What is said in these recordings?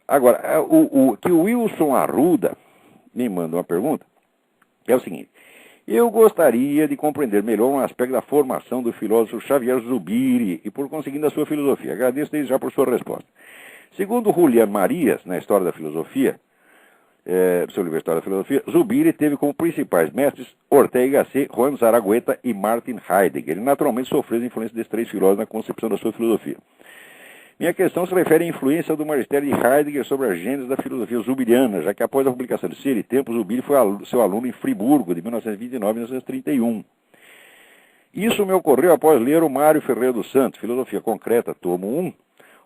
Agora, o que o Wilson Arruda me manda uma pergunta é o seguinte: eu gostaria de compreender melhor um aspecto da formação do filósofo Xavier Zubiri e, por conseguinte, da sua filosofia. Agradeço desde já por sua resposta. Segundo Julián Marias, na História da Filosofia, seu livro História da Filosofia, Zubiri teve como principais mestres Ortega y Gasset, Juan Zaragoza e Martin Heidegger. Ele naturalmente sofreu a influência desses três filósofos na concepção da sua filosofia. Minha questão se refere à influência do magistério de Heidegger sobre a gênese da filosofia zubiriana, já que após a publicação de Ser e Tempo, Zubiri foi seu aluno em Friburgo, de 1929 a 1931. Isso me ocorreu após ler o Mário Ferreira dos Santos, Filosofia Concreta, tomo 1,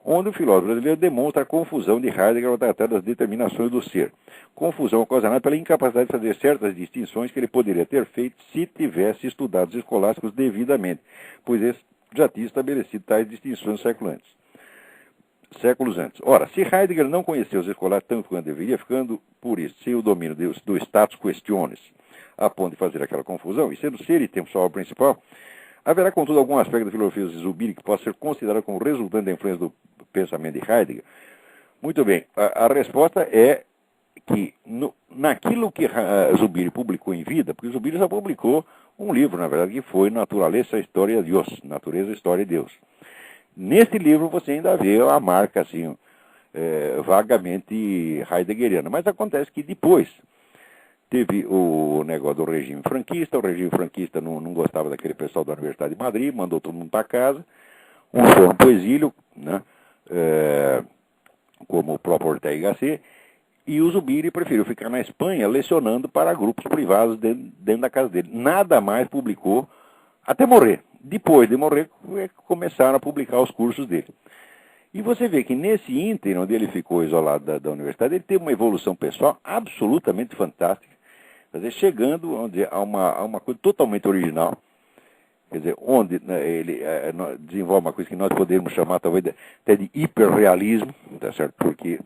onde o filósofo brasileiro demonstra a confusão de Heidegger ao tratar das determinações do ser. Confusão ocasionada pela incapacidade de fazer certas distinções que ele poderia ter feito se tivesse estudado os escolásticos devidamente, pois ele já tinha estabelecido tais distinções séculos antes. Ora, se Heidegger não conheceu os escolásticos tanto quanto deveria, ficando, por isso, sem o domínio do status questiones, a ponto de fazer aquela confusão, e sendo Ser e Tempo sua obra principal, haverá, contudo, algum aspecto da filosofia de Zubiri que possa ser considerado como resultante da influência do pensamento de Heidegger? Muito bem, a resposta é que naquilo que Zubiri publicou em vida, porque Zubiri já publicou um livro, na verdade, que foi Naturaleza, História de Deus, Natureza, História e Deus. Nesse livro você ainda vê a marca, assim, vagamente heideggeriana, mas acontece que depois teve o negócio do regime franquista, o regime franquista não gostava daquele pessoal da Universidade de Madrid, mandou todo mundo para casa, um foram para o exílio, né, como o próprio Ortega y Gasset, e o Zubiri preferiu ficar na Espanha lecionando para grupos privados dentro da casa dele. Nada mais publicou até morrer. Depois de morrer, começaram a publicar os cursos dele. E você vê que nesse ínterim, onde ele ficou isolado da universidade, ele teve uma evolução pessoal absolutamente fantástica. Quer dizer, chegando a uma coisa totalmente original. Quer dizer, onde, né, ele desenvolve uma coisa que nós podemos chamar talvez até de hiperrealismo, tá certo? Porque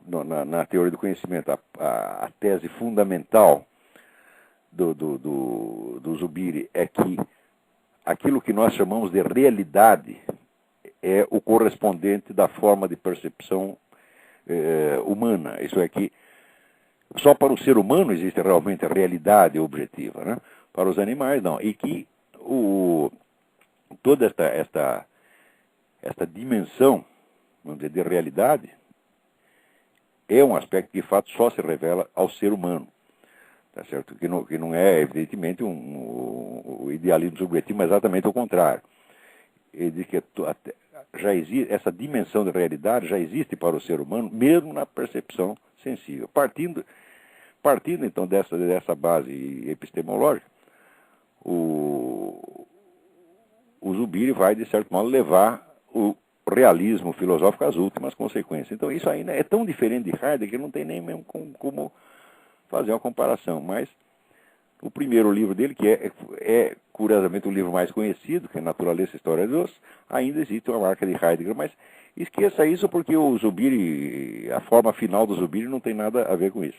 na teoria do conhecimento, a tese fundamental do Zubiri é que aquilo que nós chamamos de realidade é o correspondente da forma de percepção humana. Isso é que só para o ser humano existe realmente a realidade objetiva, né? Para os animais não. E que toda esta dimensão, vamos dizer, de realidade é um aspecto que de fato só se revela ao ser humano. Tá certo? Que não é, evidentemente, o idealismo subjetivo, mas exatamente o contrário. Ele diz que já existe, essa dimensão de realidade já existe para o ser humano, mesmo na percepção sensível. Partindo então dessa base epistemológica, o Zubiri vai, de certo modo, levar o realismo filosófico às últimas consequências. Então isso ainda é tão diferente de Heidegger que não tem nem mesmo como fazer uma comparação, mas o primeiro livro dele, que é curiosamente o livro mais conhecido, que é Naturaleza, História de Deus, ainda existe uma marca de Heidegger, mas esqueça isso porque o Zubiri, a forma final do Zubiri não tem nada a ver com isso.